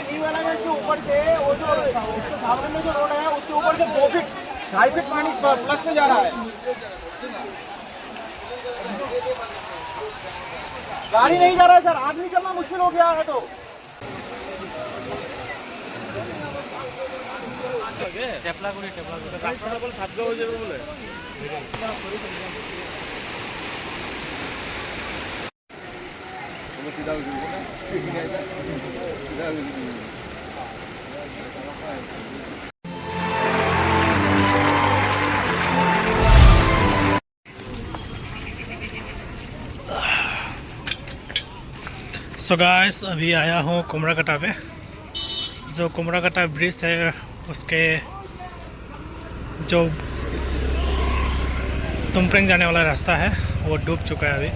New alignment के ऊपर से वो जो उसके सामने में जो रोड है उसके ऊपर से 2 फीट 2.5 फीट पानी प्लस में जा रहा है। गाड़ी नहीं जा रहा है सर, आदमी चलना मुश्किल हो गया है। तो सो गाइस अभी आया हूँ कुमराकटा पे। जो कुमराकटा ब्रिज है उसके जो तुमप्रेंग जाने वाला रास्ता है वो डूब चुका है अभी।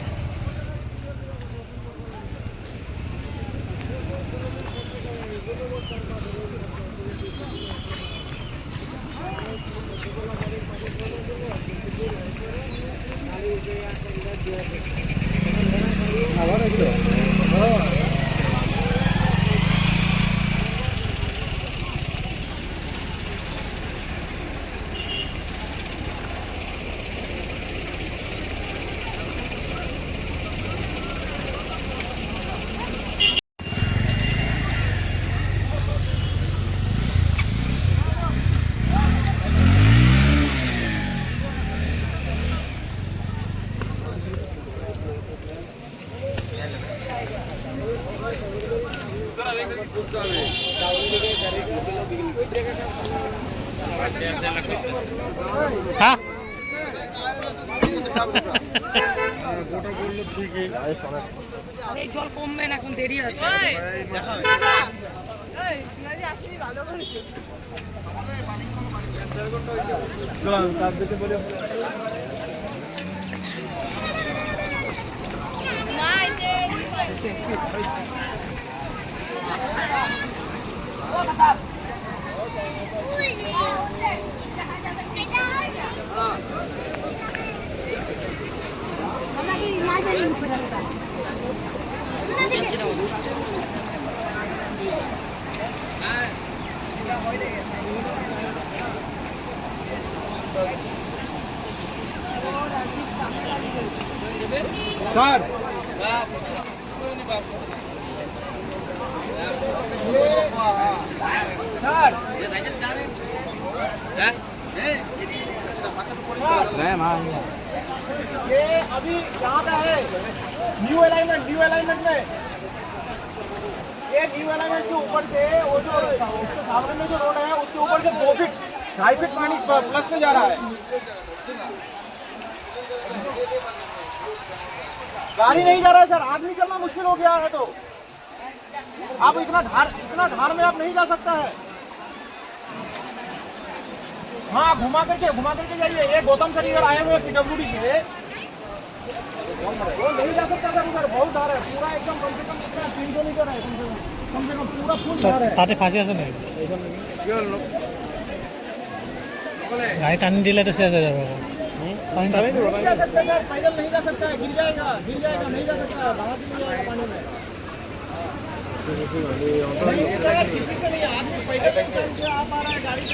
हाँ এই জল কমবে না, এখন দেরি আছে। सर ये अभी यहाँ का है न्यू अलाइनमेंट में। ये न्यू अलाइनमेंट के ऊपर से वो जो उसके सामने में जो रोड है उसके ऊपर से 2 फीट 2.5 फीट पानी प्लस में जा रहा है। गाड़ी नहीं जा रहा है सर, आदमी चलना मुश्किल हो गया है। तो आप इतना धार में आप नहीं जा सकता है। हाँ घुमा करके जाइए। ये गौतम सर इधर आए हुए PWD से, वो नहीं जा सकता सर उधर, बहुत धार है पूरा एकदम। कम से कम कितना 300 मीटर है कम से कम पूरा फुल धार है। ताते फाँसी আছে নেকি? गाड़ी टानी दिले तो शेष हो जाएगा। नहीं जा सकता सर, पैदल नहीं जा सकता है, गिर जाएगा नहीं जा सकता, बाहर गिर जाएगा पानी में। नहीं किसी से नहीं, आदमी पैदल आ पा रहा है, गाड़ी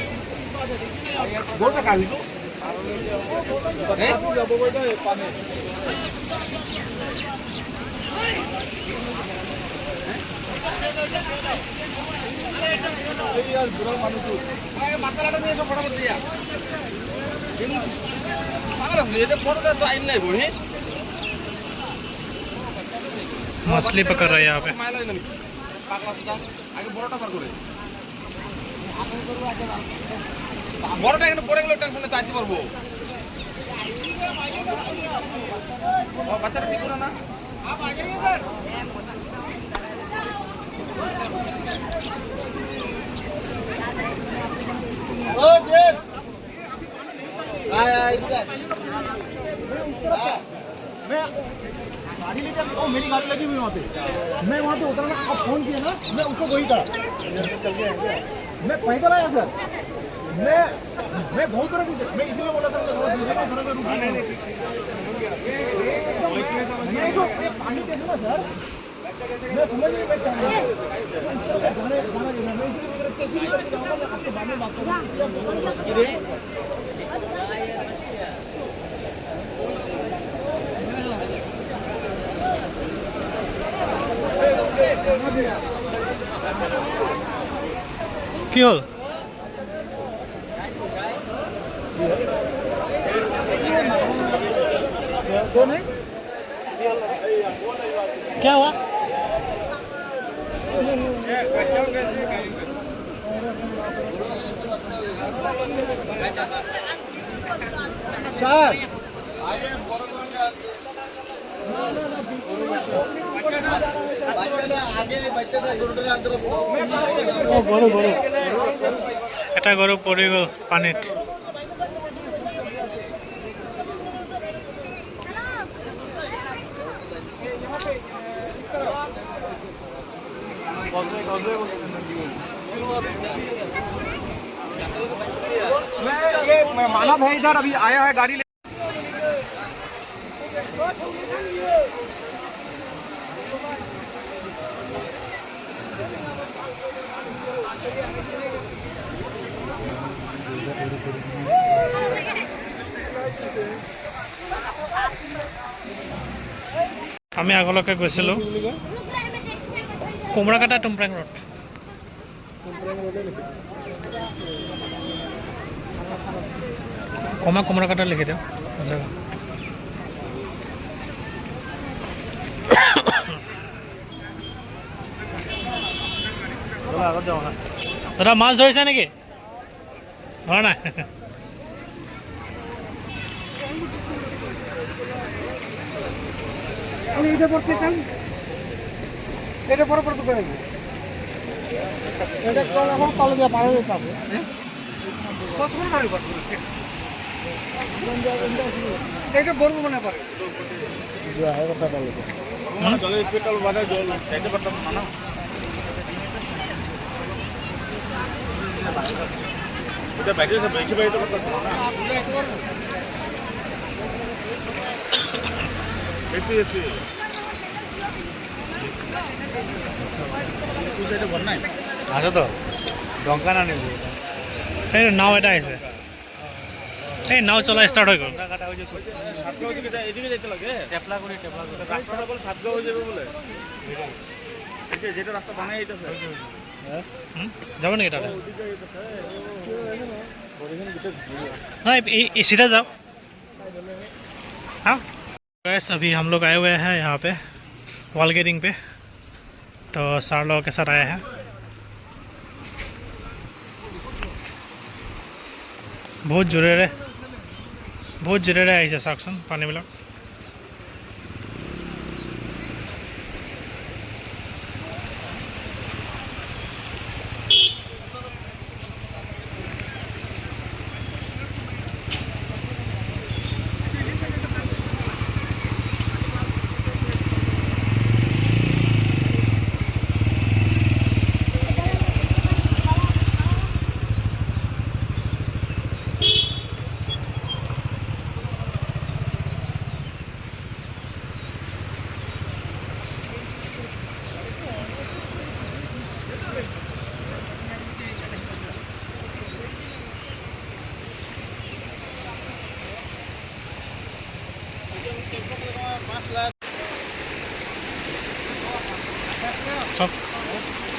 गोटा काली तो मछली पकड़ रहे हैं यहाँ पे। বড়টা এখানে পড়ে গেলে টেনশনে চাইতে পারবো। বাচ্চারা ঠিক করে না। ओ देव आया इधर मैं गाड़ी लेकर ओ मेरी गाड़ी लगी हुई वहाँ पे, मैं वहाँ पे उतरना, आप फोन किया ना, मैं उसको वही कहा। मैं पैदल आया सर, मैं बहुत तरह की, मैं इसलिए बोला था नहीं जो पानी कैसे ना सर मैं समझ नहीं मैं क्या गाना मैं इसी तरह जाऊंगा मैं आपके बाद में बात करूंगा। কি হল? क्या हुआ? सर এটা গরু পড়ে গেল পানিত। ये मानव है इधर अभी आया है गाड़ी ले আমি আগলৈকে গৈছিলোঁ কোমৰাকাটা টুমপ্ৰেং ৰোড। কোমৰাকাটা লিখি দিওঁ জেগা। দাদা মাছ ধৰিছে নেকি? ধৰা নাই? এটা করতে চাই এটা পরে পরে তো করে এটা কল এখন তলে দিয়ে পার হয়ে যেতে হবে কতক্ষণ গাড়ি পার করছে এটা বলবো মনে পারে যে হয় কথা বলে জলের পেট্রোল বাদে জল চাইতে পারতাম না না এটা ব্যাটারি সব বেশি বাইতে পারতাম না দেখছি আচ্ছা তো ডঙ্কা না নেব এই নাও এটা আছে এই নাও চলা স্টার্ট হয়ে গেল। কাটা হয়ে যেত সাতগাঁও এদিকে যেতে লাগে টেপলা করে রাস্তাটা বলে সাতগাঁও হয়ে যাবে বলে যেটা রাস্তা বানাই যেতেছে যাবো নাকি এটা? हाँ ये सीधा जाओ। हाँ गैस अभी हम लोग आए हुए हैं यहाँ पे वॉल गेरिंग पे, तो सर लोगों के साथ आए हैं। बहुत জোৰেৰে আহিছে চাওকচোন পানীবিলাক।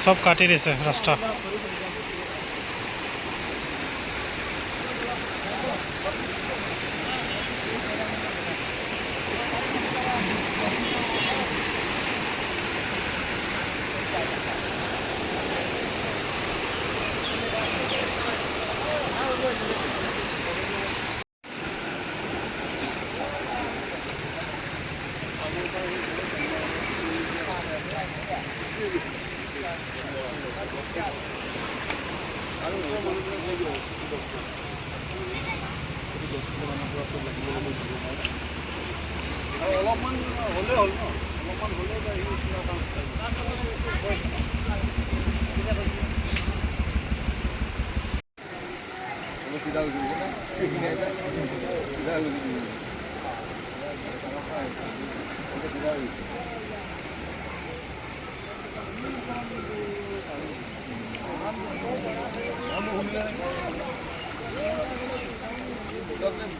सब काटी दिছে रास्ता।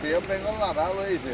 বে অফ বেংগল আধা লৈ আহিছে